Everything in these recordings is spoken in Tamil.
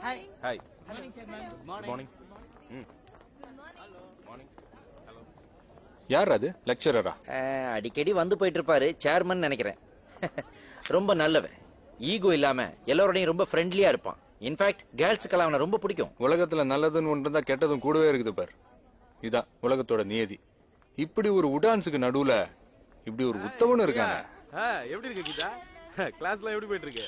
ஹாய். ஹாய். மார்னிங். யார் அது? லெக்சரரா? அடிக்கடி வந்து போயிட்டு இருப்பாரு, சேர்மன் நினைக்கிறேன். ரொம்ப நல்லவன், ஈகோ இல்லாம எல்லாரோடையும் ரொம்ப ஃப்ரெண்ட்லியா இருப்பான். இன்ஃபேக்ட் கேர்ள்ஸுக்கெல்லாம் அவனை ரொம்ப பிடிக்கும். உலகத்துல நல்லதுன்னு ஒன்று இருந்தா கெட்டதும் கூடவே இருக்குது பார். இதான் உலகத்தோட நியதி. இப்படி ஒரு உடான்ஸுக்கு நடுவுல இப்படி ஒரு உத்தவனும் இருக்காங்க. எப்படி இருக்கு கீதா? கிளாஸ்ல எப்படி போயிட்டு இருக்கு?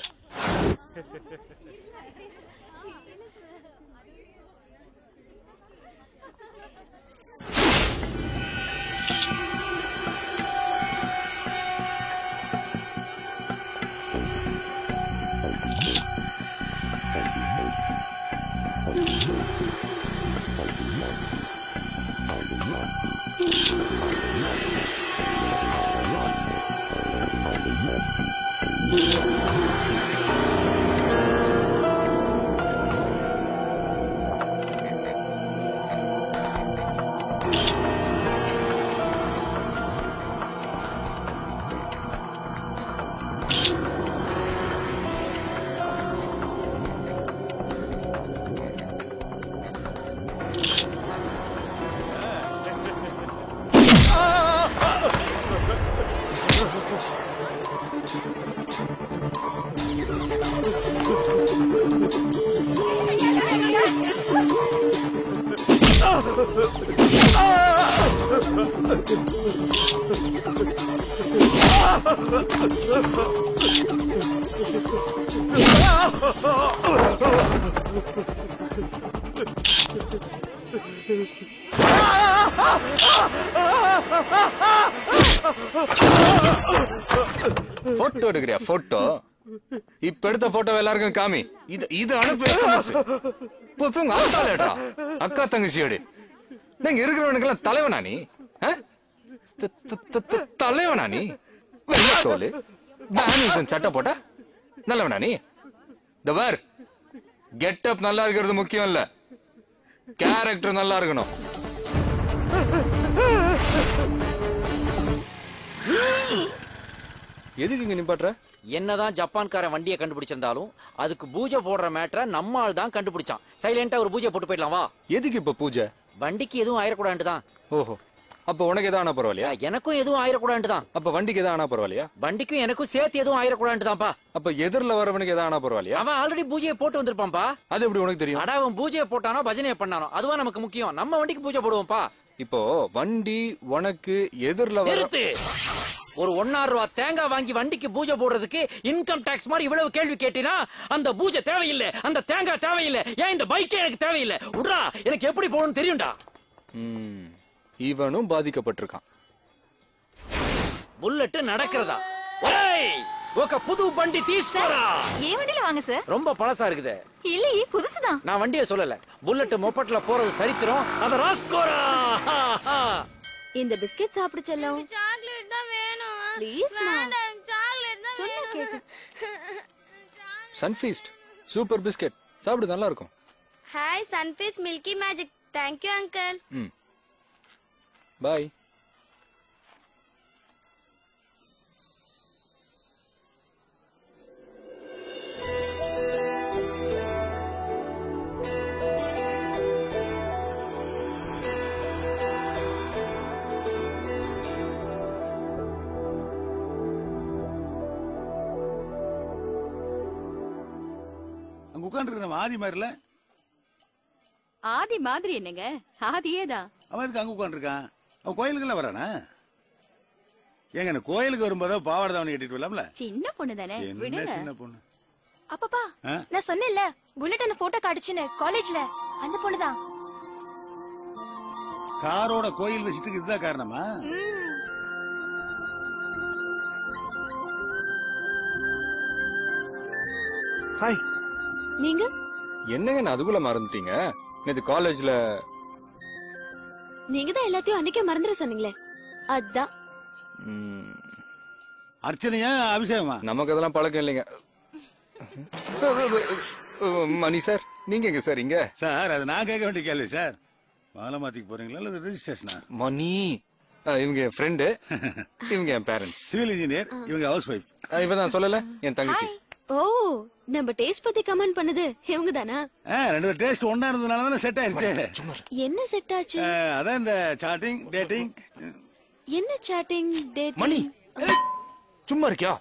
போட்டோ எடுக்கிறியா? போட்டோ இப்ப எடுத்த போட்டோ எல்லாருக்கும் காமி. இது அனுப்பி அக்கா தங்கச்சியோடு நீங்க இருக்கிறவனுக்கெல்லாம் தலைவனா நீ? தலைவனா நீ? வெள்ளத்தோல் சட்டை போட்ட நல்லவனா நீ? இந்த பார், கெட்டப் நல்லா இருக்கிறது முக்கியம் இல்ல, கேரக்டர் நல்லா இருக்கணும். எதுக்கு இங்க நிப்பாட்ற? என்னதான் ஜப்பான்காரன் வண்டியை கண்டுபிடிச்சிருந்தாலும் அதுக்கு பூஜை போடுற மேட்டரை நம்ம ஆள் தான் கண்டுபிடிச்சான். சைலண்டா ஒரு பூஜை போட்டு போயிடலாம் வா. எதுக்கு இப்ப பூஜை? வண்டிக்கு எதுவும் ஆயிடக்கூடாதுதான். ஓஹோ, அப்ப உனக்கு எதாவது ஆனா பரவாயில்லையா? எனக்கும் எதுவும் ஆயிடக்கூடாதுதான். அப்ப வண்டிக்கு எதாவது ஆனா பரவாயில்லையா? வண்டிக்கும் எனக்கும் சேர்த்து எதுவும் ஆயிடக்கூடாதுதான்ப்பா. அப்ப எதிரில வரவனுக்கு எதாவது ஆனா பரவாயில்லையா? அவன் ஆல்ரெடி பூஜையை போட்டு வந்திருப்பான்பா. அது எப்படி உனக்கு தெரியும்? அட, அவன் பூஜையை போட்டானோ பஜனையை பண்ணானோ அதுவா நமக்கு முக்கியம். நம்ம வண்டிக்கு பூஜை போடுவோம்ப்பா. இப்போ வண்டி உனக்கு எதிரில நிறுத்து. ஒரு 1,000 ரூபாய் தேங்காய் வாங்கி வண்டிக்கு பூஜை போடுறதுக்கு இன்கம் டாக்ஸ் மாதிரி இவ்வளவு கேள்வி கேட்டினா அந்த பூஜை தேவையில்லை, அந்த தேங்காய் தேவையில்லை, ஏன் இந்த பைக்கே எனக்கு தேவையில்லை. உட்ரா, எனக்கு எப்படி போகணும்னு தெரியும்டா. இவனும் பாதிக்கப்பட்டிருக்கான். புல்லட் நடக்கிறதா? ఒక புது வண்டி தீஸ்கரா. ఏ வண்டில வாங்க சார்? ரொம்ப பழசா இருக்குது. இல்லையே, புதுசுதான். நான் வண்டியை சொல்லல, புல்லட் மொப்பட்ல போறது சரித்திரம். அத ராஸ்கோரா. இந்த பிஸ்கட் சாப்பிடு செல்லம். சாக்லேட் தான் வேணும். ப்ளீஸ் மா. சாக்லேட் தான் சொன்னா வேணும். கேக்கு. சன்ஃபீஸ்ட் சூப்பர் பிஸ்கட் சாப்பிடு, நல்லா இருக்கும். Hi Sunfeast milky magic. Thank you uncle. Bye. உட்காந்துருக்க ஆதி மாதிரில. ஆதி மாதிரி என்னங்க? ஆதியேதான். அவன் இருக்கு அங்க உட்காந்துருக்கான். அவன் கோயிலுக்குலாம் வரானா? ஏங்க இந்த கோயிலுக்கு வரும்போது பாவாடை தாவணி கட்டிட்டு வரலாம்ல? சின்ன பொண்ணு தானே, என்ன சின்ன பொண்ணு? அப்பப்பா, நான் சொன்னேன்ல புல்லட் அந்த போட்டோ காட்டுச்சுன்னு காலேஜ்ல, அந்த பொண்ணுதான். சாரோட கோயில் வசிட்டுக்கு இதுதான் காரணமா? ஹாய். நீங்க என்னங்க நான் அதுக்குள்ள மறந்துட்டீங்க? நேத்து காலேஜ்ல நீங்க தான் எல்லாத்தையும் அன்னைக்கே மறந்துட சொன்னீங்களே, அதான். அர்ச்சனையா அபிஷேகமா? நமக்கு அதெல்லாம் பழக்கம் இல்லைங்க. மணி சார், நீங்க எங்க சார்? இங்க சார் அது நான் கேட்க வேண்டிய கேள்வி சார். பாலமாத்திக்கு போறீங்களா அல்லது ரெஜிஸ்ட்ரேஷனா? மணி இவங்க என் ஃப்ரெண்டு, இவங்க என் பேரண்ட்ஸ். சிவில் இன்ஜினியர், இவங்க ஹவுஸ் வைஃப். இவதான் சொல்லல என் தங்கச்சி. ஓ நம்ம டேஸ்ட் பத்தி கமெண்ட் பண்ணது இவங்க தானா? ரெண்டு பேரும் டேஸ்ட் ஒன்னா இருந்ததுனால தானே செட் ஆயிருச்சு. என்ன செட் ஆச்சு? அதான் இந்த சாட்டிங் டேட்டிங். என்ன சாட்டிங் டேட்டிங்? மணி சும்மா இருக்கியா?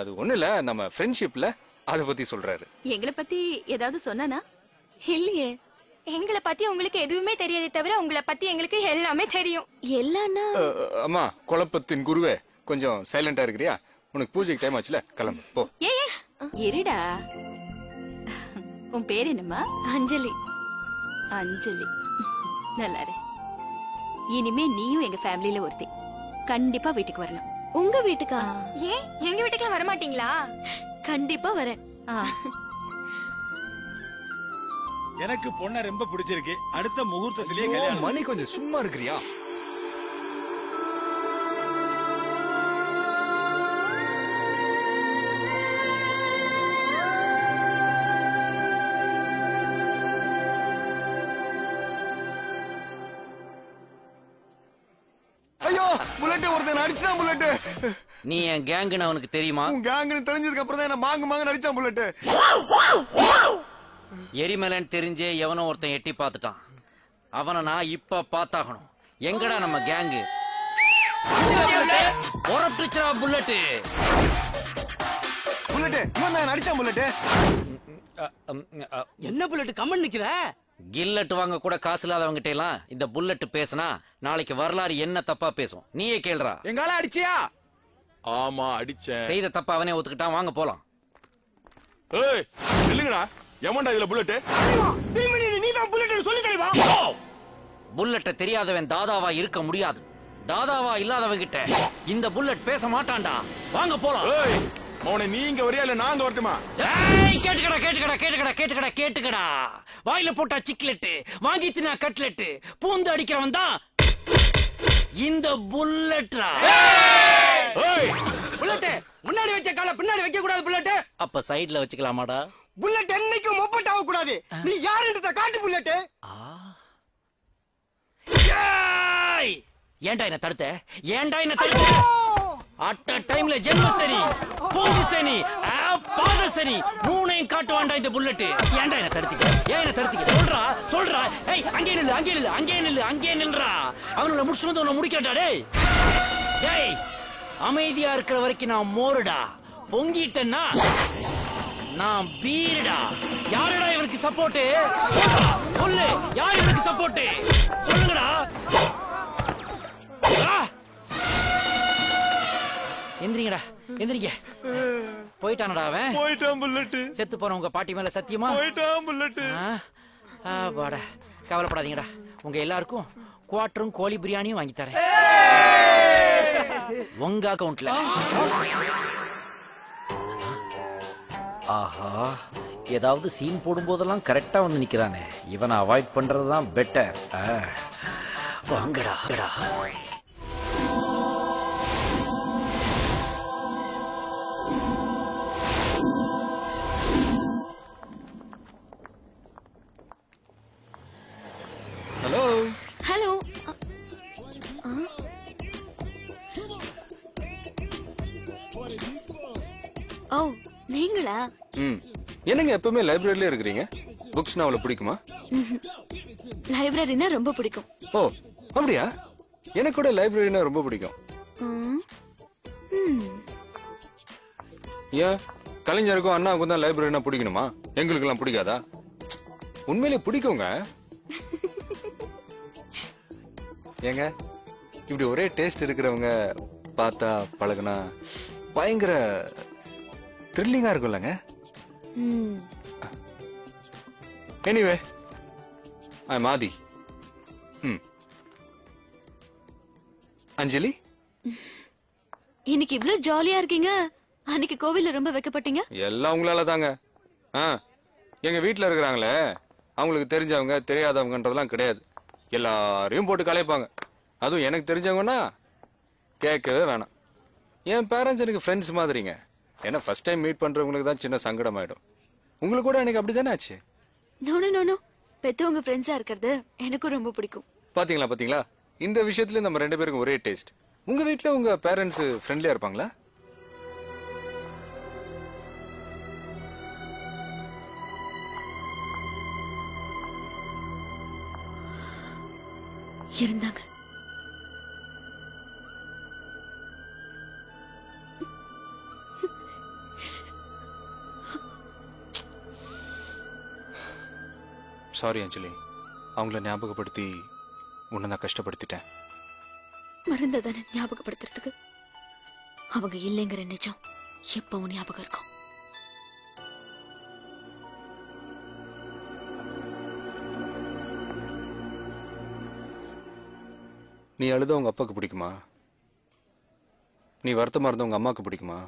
அது ஒண்ணு இல்ல, நம்ம ஃப்ரெண்ட்ஷிப்ல அத பத்தி சொல்றாரு. எங்களை பத்தி ஏதாவது சொன்னானா? இல்லையே. எங்களை பத்தி உங்களுக்கு எதுவுமே தெரியாதே தவிர உங்களை பத்தி எங்களுக்கு எல்லாமே தெரியும். எல்லாம்னா அம்மா குழப்பத்தின் குருவே, கொஞ்சம் சைலண்டா இருக்கிறியா? உனக்கு பூஜைக்கு டைம் ஆச்சுல, கிளம்பு போ. இருடா. உன் பேர் என்னம்மா? அஞ்சலி. அஞ்சலி, நல்லா இரு. இனிமே நீயும் எங்க ஃபேமிலில ஒருத்தி. கண்டிப்பா வீட்டுக்கு வரணும். உங்க வீட்டுக்கா? ஏன் எங்க வீட்டுக்குலாம் வரமாட்டீங்களா? கண்டிப்பா வரேன். எனக்கு பொண்ண ரொம்ப பிடிச்சிருக்கு. அடுத்த முகூர்த்தத்திலேயே கல்யாணம். மணி கொஞ்சம் சும்மா இருக்கிறியா? ஐயோ புல்லட் ஒருத்தன் அடிச்சான் புல்லட். நீ என் கேங்குன்னு அவனுக்கு தெரியுமா? உன் கேங்குன்னு தெரிஞ்சதுக்கு அப்புறம் தான் என்ன மாங்கு அடிச்சான் புல்லட். எரிமலைன்னு தெரிஞ்சே எவனோ ஒருத்தன் எட்டி பார்த்துட்டான். அவனை நான் இப்ப பார்த்தாகணும். எங்கடா நம்ம கேங்கு? புறப்பட்டுச்சா புல்லட்? புல்லட் இவன் தான் அடிச்சான் புல்லட். என்ன புல்லட் கம்மன் நிக்கிற? கில்லட் வாங்க கூட காசு இல்லாதவங்கிட்ட எல்லாம் இந்த புல்லட் பேசினா நாளைக்கு வரலாறு என்ன தப்பா பேசும். நீயே கேள்றா. எங்கால அடிச்சியா? ஆமா அடிச்சேன். செய்த தப்பா அவனே ஒத்துக்கிட்டான். வாங்க போலாம். ஏய் இல்லங்கடா, எவன்டா இதுல புல்லட்? நீ தான் புல்லட் சொல்லி தரவா? புல்லட்ட தெரியாதவன் தாதாவா இருக்க முடியாது. தாதாவா இல்லாதவங்கிட்ட இந்த புல்லட் பேச மாட்டான்டா. வாங்க போலாம். ஏய் மௌனே, நீ இங்க வரியா இல்ல நான் அங்க வரட்டுமா? ஏய் கேட்டுக்கடா கேட்டுக்கடா கேட்டுக்கடா கேட்டுக்கடா கேட்டுக்கடா. வாயில போட்டா சிக்லெட், வாங்கி தின்னா கட்லெட், பூந்து அடிக்கிறவன் தான் இந்த புல்லட்ரா. ஏய் புல்லட் முன்னாடி வச்ச கால பின்னாடி வைக்க கூடாது புல்லட். அப்ப சைடுல வச்சுக்கலாமாடா? புல்லட் என்னைக்கும் மொப்பட் ஆக கூடாது. நீ யாருன்றத காட்டு புல்லட். ஏன்டா என்ன தடுத்த? ஏன்டா என்ன தடுத்த? அட்ட டைம்ல ஜென்ம சனி, பூமி சனி, பாத சனி மூணையும் காட்டுவான்டா இந்த புல்லட். ஏன்டா என்ன தடுத்தீங்க? ஏன் என்ன தடுத்தீங்க? சொல்றா சொல்றா. ஏய் அங்கே நில்லு அங்கே நில்லு அங்கே நில்லு அங்கே நில்றா. அவங்கள முடிச்சு வந்து உன்னை முடிக்கட்டா. டேய் டேய் அமைதியா இருக்கிற வரைக்கும் நான் மோருடா. பொங்கிட்டேன்னா நான் பீருடா. யாருடா இவனுக்கு சப்போர்ட்? சொல்லு, யார் இவனுக்கு சப்போர்ட்? சொல்லுங்கடா. எந்திரிங்கடா எந்திரிங்க. போயிட்டானடா அவன்? போயிட்டான் புல்லட். செத்து போன உங்க பாட்டி மேல சத்தியமா? போயிட்டான் புல்லட். வாடா, கவலைப்படாதீங்கடா. உங்க எல்லாருக்கும் குவாட்டரும் கோழி பிரியாணியும் வாங்கி தரேன் உங்க அக்கவுண்ட்ல. ஆஹா, ஏதாவது சீன் போடும் போதெல்லாம் கரெக்டா வந்து நிக்கிறானே. இவனை அவாய்ட் பண்றதுதான் பெட்டர். வாங்கடா. Hello hello. ஓ நீங்களா? என்னங்க எப்பவுமே லைப்ரரியில இருக்கிறீங்க? புக்ஸ்னா அவ்வளவு பிடிக்குமா? லைப்ரரினா ரொம்ப பிடிக்கும். ஓ அப்படியா? எனக்கு கூட லைப்ரரினா ரொம்ப பிடிக்கும். ஏன் கலைஞருக்கும் அண்ணாவுக்கும் தான் லைப்ரரினா பிடிக்கணுமா? எங்களுக்கு எல்லாம் பிடிக்காதா? உண்மையிலே பிடிக்குங்க. ஏங்க இப்படி ஒரே டேஸ்ட் இருக்கிறவங்க பார்த்தா பழகுனா பயங்கர த்ரில்லிங்கா இருக்கும்லங்க. எனிவே ஐ எம் ஆதி. அஞ்சலி, இன்னைக்கு இவ்ளோ ஜாலியா இருக்கீங்க. அன்னைக்கு கோவில்ல ரொம்ப வெக்கப்பட்டீங்க. எல்லாம் உங்களால தாங்க. எங்க வீட்டுல இருக்கிறாங்களே, அவங்களுக்கு தெரிஞ்சவங்க தெரியாதவங்கன்றதெல்லாம் கிடையாது. எல்லாரையும் போட்டு கலைப்பாங்க. அதுவும் எனக்கு தெரிஞ்சவங்கன்னா கேட்கவே வேணாம். என் பேரண்ட்ஸ் எனக்கு ஃப்ரெண்ட்ஸ் மாதிரிங்க. ஏன்னா ஃபர்ஸ்ட் டைம் மீட் பண்றவங்களுக்கு தான் சின்ன சங்கடம் ஆயிடும். உங்களுக்கு கூட எனக்கு அப்படிதானே ஆச்சு? நோ பெத்தவங்க ஃப்ரெண்ட்ஸா இருக்கிறது எனக்கும் ரொம்ப பிடிக்கும். பாத்தீங்களா, இந்த விஷயத்துல நம்ம ரெண்டு பேருக்கும் ஒரே டேஸ்ட். உங்க வீட்டுல உங்க பேரண்ட்ஸ் ஃப்ரெண்ட்லியா இருப்பாங்களா? இருந்தாங்க. சாரி அஞ்சலி, அவங்கள ஞாபகப்படுத்தி உன்னை நான் கஷ்டப்படுத்திட்டேன். மறந்ததானே ஞாபகப்படுத்துறதுக்கு? அவங்க இல்லைங்கிற நிஜம் எப்பவும் ஞாபகம் இருக்கும். நீ அழுத உங்க அப்பாவுக்கு பிடிக்குமா? நீ வருத்தமா இருந்த உங்க அம்மாவுக்கு பிடிக்குமா?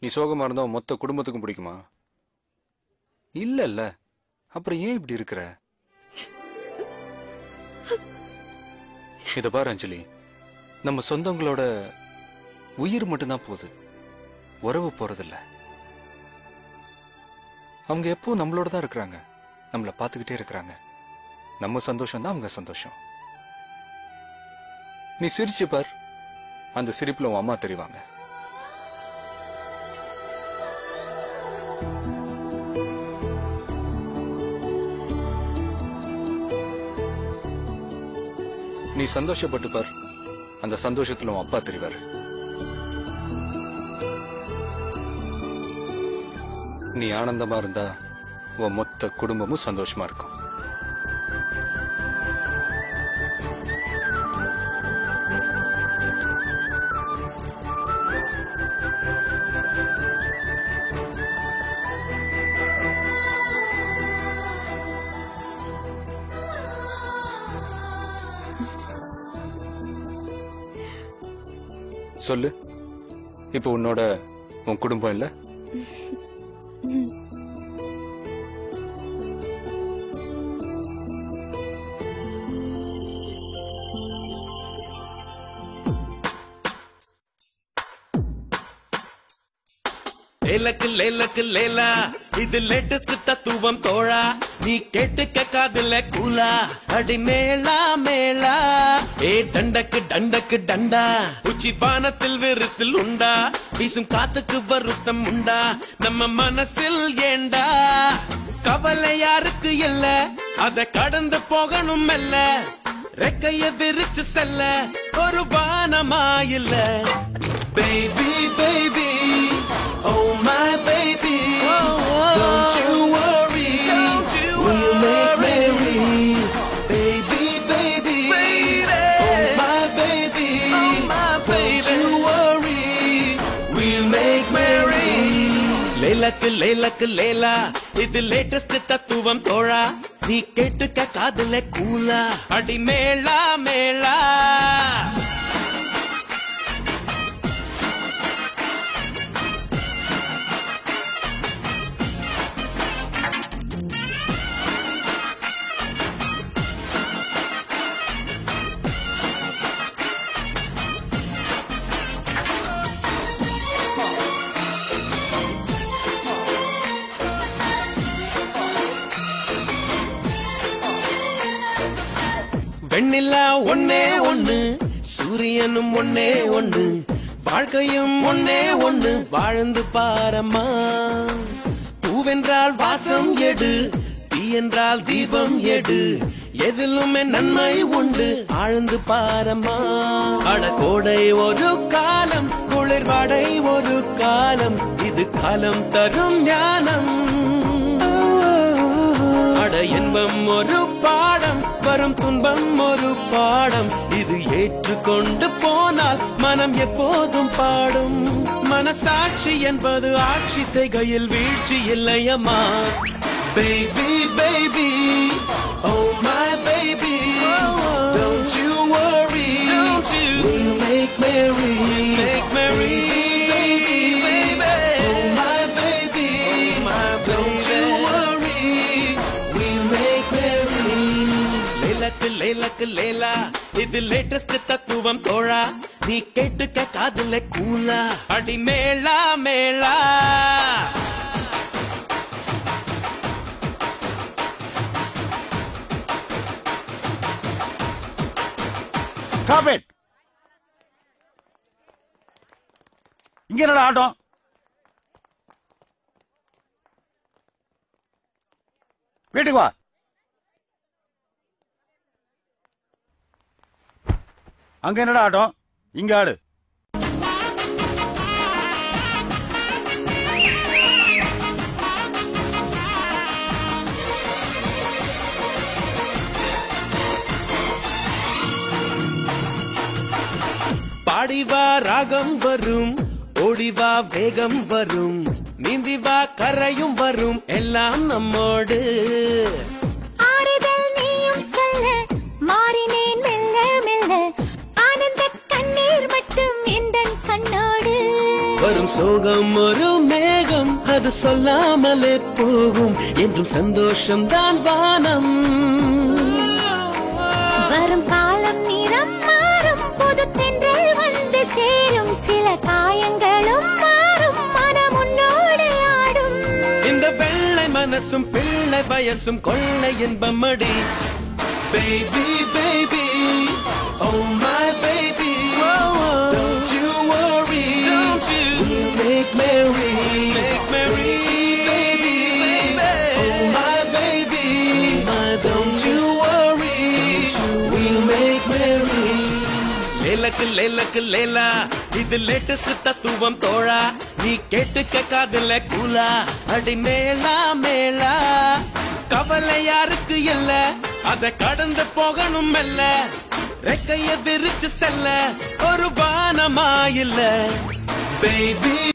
நீ சோகமா இருந்த உன் மொத்த குடும்பத்துக்கும் பிடிக்குமா? இல்ல. அப்புறம் ஏன் இப்படி இருக்கிற? இத பாரு அஞ்சலி, நம்ம சொந்தங்களோட உயிர் மட்டும்தான் போகுது, உறவு போறதில்ல. அவங்க எப்போ நம்மளோட தான் இருக்கிறாங்க, நம்மள பாத்துக்கிட்டே இருக்கிறாங்க. நம்ம சந்தோஷம் தான் அவங்க சந்தோஷம். நீ சிரிச்சு பார், அந்த சிரிப்புல உன் அம்மா தெரிவாங்க. நீ சந்தோஷப்பட்டு பார், அந்த சந்தோஷத்துல உன் அப்பா தெரிவாரு. நீ ஆனந்தமா இருந்தா உன் மொத்த குடும்பமும் சந்தோஷமா இருக்கும். சொல்லு, இப்ப உன்னோட உன் குடும்பம் இல்ல? லேலக்கு லேலக்கு லேலா, இது லேட்டஸ்ட் தத்துவம் தோழா, நீ கேட்டுக்க காதுல கூலா. அடி மேளா மேளா, ஏ டண்டக்கு டண்டக்கு டண்டா, உச்சி வானத்தில் விரிசில் உண்டா, வீசும் காத்துக்கு வருத்தம் உண்டா, நம்ம மனசில் ஏண்டா. கவலை யாருக்கு இல்ல, அத கடந்து போகணும் மெல்ல, ரெக்கைய விரிச்சு செல்ல ஒரு வானமா இல்ல. Baby baby, oh my baby, don't you worry, we'll make merry. Baby baby, oh my baby, don't you worry, we'll make merry. லேலக்கு லேலக்கு லேலா, இது லேட்டஸ்ட் தத்துவம் தோழா, நீ கேட்டுக்க காதுல கூலா. அடி மேளா மேளா. வெண்ணிலா ஒன்னே ஒண்ணு, சூரியனும் ஒன்னே ஒண்ணு, வாழ்க்கையும் ஒன்னே ஒண்ணு, வாழ்ந்து பாரம்மா. பூவென்றால் வாசம் எடு, தீ என்றால் தீபம் எடு, எதிலுமே நன்மை உண்டு, ஆழ்ந்து பாரம்மா. அட கோடை ஒரு காலம், குளிர்வாடை ஒரு காலம், இது காலம் தரும் ஞானம். அட இன்பம் ஒரு பாடம், வரும் துன்பம் ஒரு பாடம், இது ஏற்றுக்கொண்டு போனால் மனம் எப்போதும் பாடும். மனசாட்சி என்பது ஆட்சி செய்கையில் வீழ்ச்சி இல்லையம்மா. Baby baby, oh my baby, don't you worry, we'll make merry. Make merry. லேலக்கு லேலா, இது லேட்டஸ்ட் தத்துவம் தோழா, நீ கேட்டுக்க காதுல கூலா. அடி மேளா மேளா. Stop it. இங்க என்னடா ஆட்டம்? வீட்டுக்கு வா. அங்க என்னடா ஆட்டம், இங்க ஆடு. பாடிவா ராகம் வரும், ஓடிவா வேகம் வரும், நீந்திவா கரையும் வரும், எல்லாம் நம்மோடு. ஆறுதல் நீயும் சொல்ல மாறினேன் மெல்ல மெல்ல, ஆனந்த கண்ணீர் மட்டும் எந்தன் கண்ணோடு. வரும் சோகம் ஒரு மேகம், அது சொல்லாமலே போகும், என்றும் சந்தோஷம்தான் வானம். வரும் காலம் நிறம் மாறும், புது தென்றல் வந்து சேரும், சில காயங்களும் மாறும், மனம் உன்னோடு ஆடும். இந்த வெள்ளை மனசும் பிள்ளை வயசும் கொள்ளை இன்பமடி. Baby, baby, oh my baby, don't you worry, we'll make merry, baby, oh my baby, don't you worry, we'll make merry. லேலக்கு லேலக்கு லேலா, இது லேட்டஸ்ட் தத்துவம் தோழா, நீ கேட்டுக்க காதுல கூலா, அடி மேலா மேலா. கவலை யாருக்கு இல்ல, அத கடந்து போகணும் மெல்ல, ரெக்கைய விரிச்சு செல்ல ஒரு வானமாயில்ல. பேபி